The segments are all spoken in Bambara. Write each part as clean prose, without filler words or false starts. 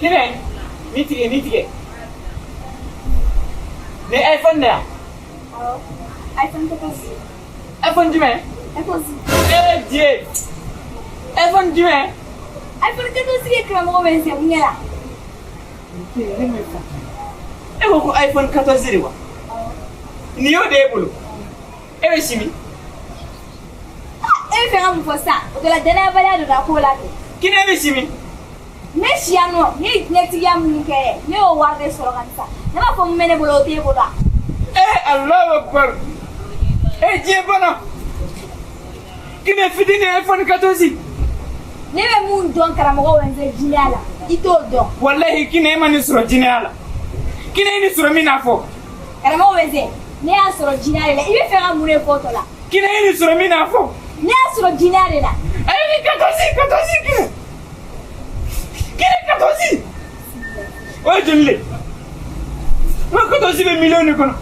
Kine, nitige. Ne iPhone ne? iPhone-14. iPhone jumɛn? iPhone-14. Dieu. iPhone jumɛn? iPhone-14 ye karamɔgɔ bɛ sen mun ɲɛla. E ko iPhone 14 de wa? Ni y'o de ye bolo. E bɛ simi. E bɛ fɛ ka mun fɔ sisan? O de la danayabaliya donna ko la kɛ. Kine bɛ simi. Ne si yan nɔ, ne ye diɲɛtigiya minnu kɛ, ne y'o wari de sɔrɔ ka nin sa. Ne b'a fɔ mun bɛ ne bolo o t'e bolo wa? Allahu Akbar. Dieu bana. Kine fitini iPhone 14. Ne bɛ mun dɔn karamɔgɔ Winzin jinɛya la, I t'o dɔn. Wallahi kine e ma nin sɔrɔ jinɛya la. Kine e nin sɔrɔ min na fɔ. Karamɔgɔ Winzin, ne y'a sɔrɔ jinɛya de la. I bɛ fɛ ka mun de fɔ tɔ la? Kine e nin sɔrɔ min na fɔ. Ne y'a sɔrɔ jinɛya de la. Ayi 14 kine. Kine 14. O ye joli le? O 14 bɛ miliyɔn de kɔnɔ.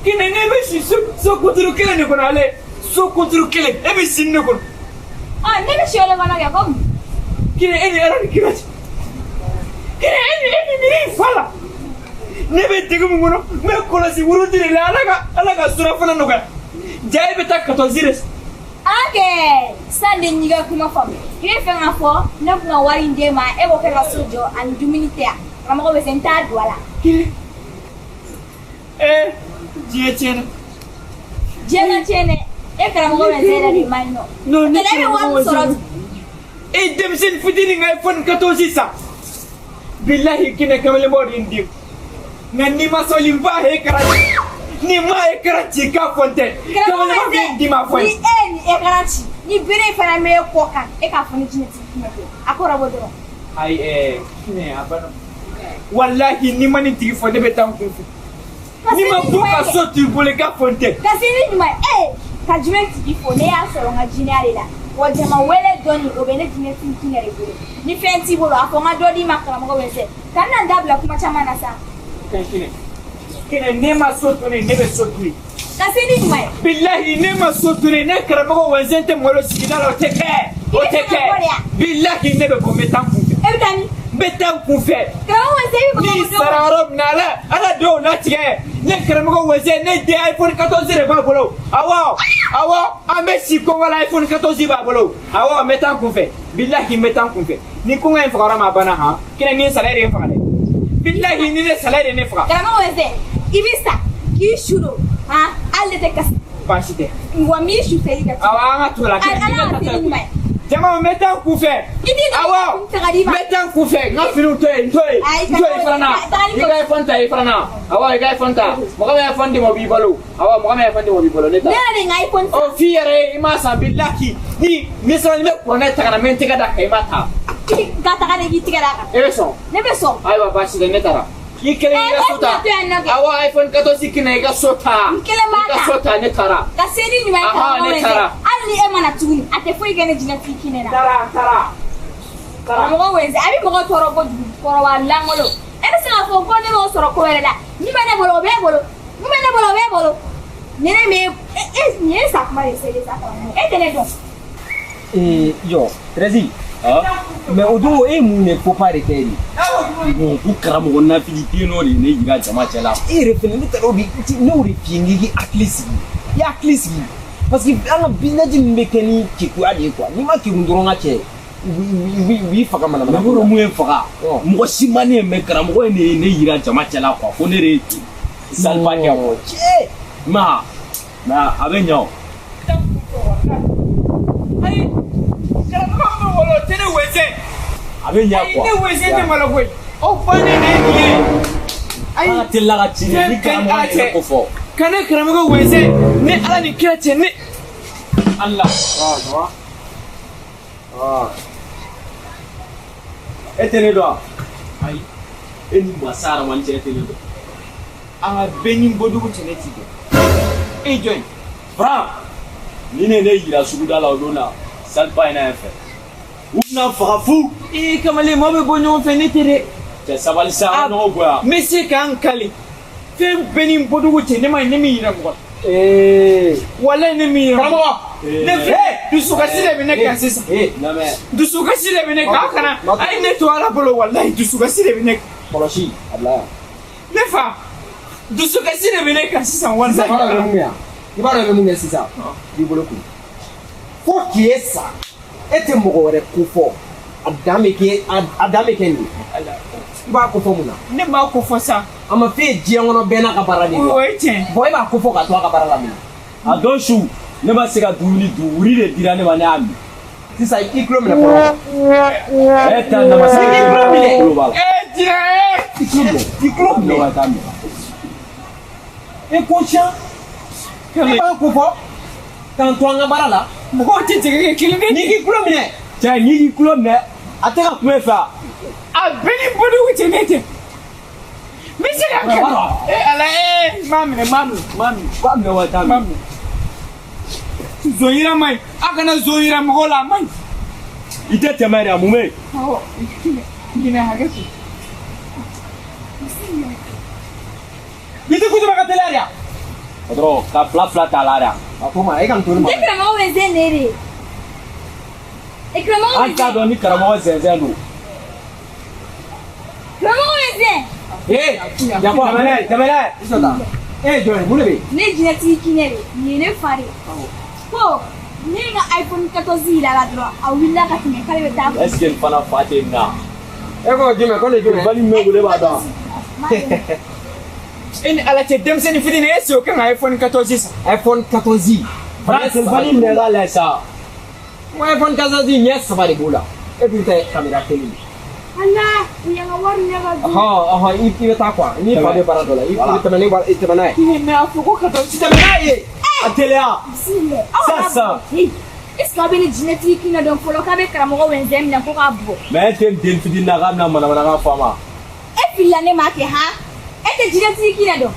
Kine ne bɛ si so kuturu kelen de kɔnɔ ale. So kuturu kelen e bɛ si ne kɔnɔ. Ne bɛ si o de kɔnɔ kɛ komi. Kine e ni ala ni kira cɛ. Kine e ni miiri fa la. Ne bɛ dege mun kɔnɔ n bɛ kɔlɔsi wuruti de la ala ka surafana nɔgɔya. Ja e bɛ taa 14 de san. Akɛ san de n'i ka kuma faamu. I bɛ fɛ k'a fɔ ne kun ka wari in d'e ma e b'o kɛ ka so jɔ ani dumuni tɛ yan. Karamɔgɔ Winzin n t'a don a la. Kine diɲɛ tiɲɛna. Diɲɛ ma tiɲɛ dɛ. E karamɔgɔ Winzin yɛrɛ de man ɲi nɔ. Non ne tɛ e bɛ wari sɔrɔ. E denmisɛnnin fitinin ka iPhone 14 san. Billahi kine kamalenbaw de ye n den. Nka n'i ma sɔn nin ba ye kɛra ci. Ni ma ye kɛra ci k'a fɔ n tɛ. Kamalenbaw de ye n di ma fɔ ye. Ni e ni e kɛra ci ni bere fana bɛ e kɔ kan e k'a fɔ ni jinɛ tigi kuma tɛ a ko rabo dɔrɔn. Ayi kine a banna. Wallahi ni ma nin tigi fɔ ne bɛ taa n kun fɛ. Ni ma bɔ ka so t'i bolo i k'a fɔ n tɛ. Ka se ni ɲuman ka jumɛn tigi fɔ ne y'a sɔrɔ n ka jinɛya de la wa jama wele dɔɔni o bɛ ne jinɛ tigi yɛrɛ bolo ni fɛn t'i bolo a fɔ n ka dɔ d'i ma karamɔgɔ Winzin ka na n dabila kuma caman na sa. Kine ne ma so to ne bɛ so to ye. Ka se ni ɲuman ye. Billahi ne ma so to ne karamɔgɔ Winzin tɛ malo sigida la o tɛ kɛ. O tɛ kɛ. Billahi ne bɛ bɔ n bɛ taa n kun fɛ. E bɛ taa min? N bɛ taa n kun fɛ. Karamɔgɔ Winzin i bɛ bɔ Ni sara yɔrɔ min na ala denw latigɛ. Ne karamɔgɔ Winzin ne den iPhone 14 de b'a bolo. Awɔ an bɛ si kɔngɔ la iPhone 14 b'a bolo. Awɔ n bɛ taa n kun fɛ. Billahi n bɛ taa n kun fɛ. Ni kɔngɔ in fagara ma banna han. Kine ni salaire ye n faga dɛ. Billahi ni ne salaire ye ne faga. Karamɔgɔ Winzin i bɛ sa k'i su don hali ne tɛ kasi. Baasi tɛ. Wa min su tɛ i ka ci. Awɔ an ka to la. Ala ka se ni ɲuman ye. Jama n bɛ taa n kun fɛ. Awɔ n bɛ taa n kun fɛ n ka finiw to yen n to yen i fana na i ka iPhone ta i fana na awɔ i ka iPhone ta mɔgɔ min iPhone di ma o b'i bolo awɔ mɔgɔ min iPhone di ma o b'i bolo ne ta. Ne yɛrɛ de n ka iPhone ta. O f'i yɛrɛ ye i m'a san billahi ni sɔrɔ ni bɛ kuranɛ ta ka na n bɛ n tɛgɛ da kan i ma ta. Ka taga de k'i tɛgɛ da kan. E bɛ sɔn. Ne bɛ sɔn. Ayiwa baasi tɛ ne taara. I kelen i ka so ta awɔ iPhone 14 kina i ka so ta n kelen b'a ta i ka so ta ne taara. ka se ni ɲuman ye karamɔgɔ Winzin hali ni e mana tuguni a tɛ foyi kɛ ne jinɛ tigi kini na. Taara. Karamɔgɔ Winzin a bɛ mɔgɔ tɔɔrɔ kojugu kɔrɔbaya langolo e bɛ se k'a fɔ ko ne m'o sɔrɔ ko wɛrɛ la min bɛ ne bolo o b'e bolo min bɛ ne bolo o b'e bolo ni ne m'e nin ye sakuma de selen sa karamɔgɔ e tɛ ne dɔn. Yo Trézi mais o don e mun ne fɔ pas de kɛ de bon ko karamɔgɔ nafili den dɔ de ne yira jama cɛ la e yɛrɛ fɛnɛ ne taara o de n'o de f'i ye n k'i hakili sigi i hakili sigi parce que an ka business min bɛ kɛ ni kekuya de ye quoi n'i ma kekun dɔrɔn ka cɛ u b'i faga manamana ko mun ye faga mɔgɔ si ma ne ye mais karamɔgɔ in de ye ne yira jama cɛ la quoi ko ne de ye salibaliya quoi cɛ ma a bɛ ɲɛ o. Ayi karamɔgɔ min wolo o tɛ ne Winzin. A bɛ ɲɛ quoi. Ne Winzin tɛ malo koyi. O bannen de ye nin ye. Ayi a telila ka ci ni karamɔgɔ yɛrɛ ko fɔ. Ka ne karamɔgɔ Winzin ne ala ni kira cɛ ne. Allah. E tɛ ne dɔn wa? Ayi e ni Masa Aramani cɛ e tɛ ne dɔn. An ka bɛɛ ni bɔdugu cɛ ne t'i dɔn. E jɔn ye. Fran ni ne yira suguda la o don na saliba in na yan fɛ u bɛna faga fu. Kamalen maaw bɛ bɔ ɲɔgɔn fɛ ne tɛ dɛ. Cɛ sabali sa an ka ɲɔgɔn bonya. N bɛ se k'an kali fɛn bɛɛ ni bɔdugu cɛ ne ma ne min yira mɔgɔ la. Walayi ne min yira karamɔgɔ. Ne fɛ dusukasi de bɛ ne kan sisan. Dusukasi de bɛ ne kan kana ayi ne to ala bolo wallahi dusukasi de bɛ ne kɔlɔsi a bila yan. ne fa dusukasi de bɛ ne kan sisan wallahi. i b'a dɔn i bɛ mun kɛ yan i b'a dɔn i bɛ mun kɛ sisan b'i bolo kun fo k'e sa e tɛ mɔgɔ wɛrɛ ko fɔ a dan bɛ kɛ nin i b'a ko fɔ mun na. ne b'a ko fɔ sa. a ma f'e ye diɲɛ kɔnɔ bɛɛ n'a ka baara de ye. o ye tiɲɛ. bon e b'a ko fɔ ka to a ka baara la min na. a don su ne ma se ka dumuni dun wuli de dira ne ma ne y'a min. sisan i tulo minɛ fɔlɔ. e ta namasa i tulo minɛ. tulo b'a la. jinɛ i tulo minɛ wa t'a minɛ. e conscient. e b'a ko fɔ k'an to an ka baara la. mɔgɔw tɛ tigɛ kɛ kelen n'i k'i tulo minɛ. cɛ n'i k'i tulo minɛ a tɛ ka kuma e fɛ. a bɛɛ ni bɔdɔw tɛ ne tɛ. n bɛ se ka kɛ. ala maa minɛ maa minɛ. b'a minɛ wa t'a minɛ. zon yira man ɲi a kana zon yira mɔgɔw la a man ɲi. i tɛ tɛmɛ de a mun bɛ yen. awɔ jinɛ hakɛ to. i tɛ kutuba ka teliya de yan. o dɔrɔn ka fila ta a la de yan. a ko ma e ka nin to ne ma. ne karamɔgɔ Winzin ne de. e karamɔgɔ Winzin. an t'a dɔn ni karamɔgɔ zɛnzɛn don. karamɔgɔ Winzin. yakɔ tɛmɛ i sɔrɔ ta. e ye jɔn ye mun de bɛ yen. ne ye jinɛtigi kinɛ de nin ye ne fa de. ko ne ye n ka iPhone-14 yira la dɔrɔn a wulila ka tɛmɛ k'ale bɛ taa. est ce que n fana fa tɛ nin na. e ko jumɛn ko ne jumɛn. bali min bɛ wele b'a dɔn. e ni ala cɛ denmisɛnnin fitinin e se o kan ka iPhone-14 san. iPhone-14. bali minɛ k'a lajɛ sa. n ko iPhone-14 ɲɛ 3 de b'o la. e dun tɛ kamera kelen ye. ala u y'an ka wari ɲɛ ka dun. i bɛ taa quoi n'i fa bɛ baara dɔ la i tɛmɛ n'a ye. mais a fɔ ko 14 tɛmɛ n'a ye. a teliya. sisan. est ce que a bɛ ni jinɛtigi kinɛ dɔn fɔlɔ k'a bɛ karamɔgɔ Winzin minɛ ko k'a bugɔ. mais e tɛ den fitinin na k'a bɛna manamanakan fɔ a ma. e filila ne ma kɛ han e tɛ jinɛtigi kinɛ dɔn.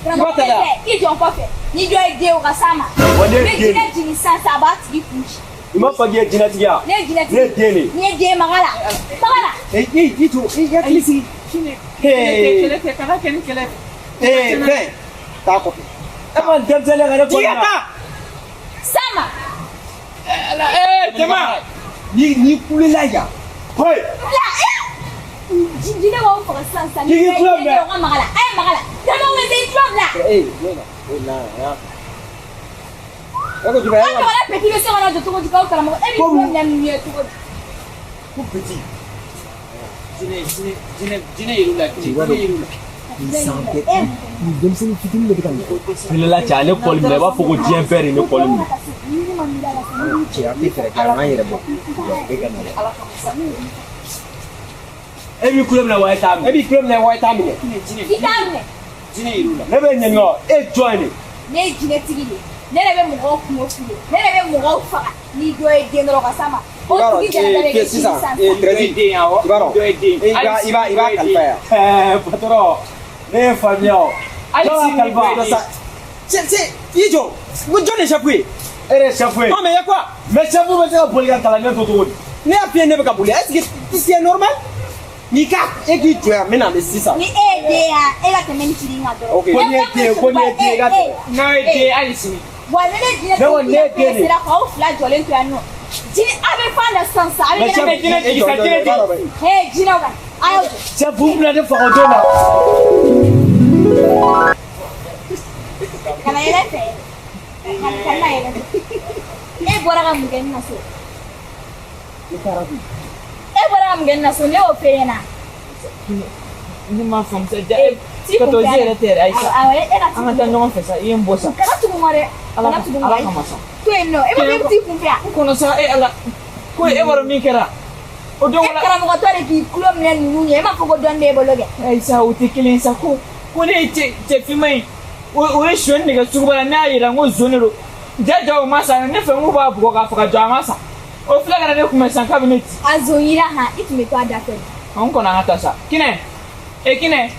karamɔgɔ Winzin i jɔ n kɔfɛ ni dɔ ye den o ka s'a ma. ne jinɛ jigin sisan a b'a tigi kun ci. i m'a fɔ k'i ye jinɛtigi ya. ne ye jinɛtigi. ne ye den de. ni ye den maga la. i to i hakili sigi. kɛlɛ kɛ kana kɛ ni kɛlɛ. fɛn taa kɔfɛ. e ma denmisɛnnin ka ne kɔni na. s'a ma. ala jama. n'i kulela yan. koyi. jinɛ b'aw faga sisan. k'i tulo minɛ. ka maga la a ye maga la. karamɔgɔ Winzin i tulo bila. e ko jumɛn. an ɲɔgɔnna petit bɛ se ka na jɔ cogo di k'aw karamɔgɔ e b'i tulo minɛ ninnu ye cogo di. ko petit. jinɛ yɛrɛ la jinɛ yɛrɛ la. denmisɛnnin fitinin de bɛ ka nin ko. filela cɛ ale kɔli minɛ i b'a fɔ ko diɲɛ bɛɛ de ne kɔli minɛ. cɛ a tɛ fɛɛrɛ kɛ an k'an yɛrɛ bɔ. e ka na dɛ. e b'i tulo minɛ wa e t'a minɛ. e b'i tulo minɛ wa e t'a minɛ. i t'a minɛ. jinɛ yɛrɛ la. ne bɛ ɲininka e jɔn ye de. ne ye jinɛtigi de ne yɛrɛ bɛ mɔgɔw kungo fili ne yɛrɛ bɛ mɔgɔw faga ni dɔ ye den dɔrɔn ka s'a ma. o tigi jɛnɛba de kɛ sisan. Trésor i b'a dɔn i b'a kalifa yan. patron ne ye faamuya o. hali sini kalifa. i jɔ n ko jɔn de ye chef ye. e de ye chef ye. non mais y a quoi. mais chef bɛ se ka boli ka kalan ne to cogo di. ne y'a f'i ye ne bɛ ka boli est ce que c'est normal. n'i ka e k'i jɔ yan n bɛ na mɛ sisan. ni e ye den yan e ka tɛmɛ ni cili in kan dɔrɔn. ok ko n'i ye den i ka tɛmɛ. n'a ye den hali sini. wa ne ye jinɛtigi sera k'aw fila jɔlen to yan nɔ. jinɛ a bɛ fan da sisan sa a bɛ jinɛ jigi sa jinɛ jigi. he jinɛw kan a y'aw jɔ. chef n bila ne faga o don na. kana yɛlɛ fɛ kana yɛlɛ fɛ e bɔra ka mun kɛ ne na so. i taara bi. e bɔra ka mun kɛ ne na so ne y'o f'e ɲɛna. ne ma faamu sa ja 14 yɛrɛ tɛ yɛrɛ ayi sa. awɔ e ka an ka taa ɲɔgɔn fɛ sa i ye n bɔ sa. kana tugu n kɔ dɛ. ala kana tugu n kɔ kama sa. to yen nɔ e ma kɛ t'i kun fɛ yan. n kɔnɔ sa e ala ko e b'a dɔn min kɛra. o don e karamɔgɔtɔ de k'i tulo minɛ ninnu ye e m'a fɔ ko dɔnni b'e bolo kɛ. ayi sa o tɛ kelen sa ko ne ye cɛ finman in o ye sonyani nɛgɛ suguba la ne y'a yira n ko zon de don jaja o ma sa ne fɛ n k'u b'a bugɔ k'a faga jɔ a ma sa o filɛ ka na ne kunbɛn sisan k'a bɛ ne ci. a zon yira han i tun bɛ to a da fɛ. n kɔnɔ an ka taa sa kinɛ e kinɛ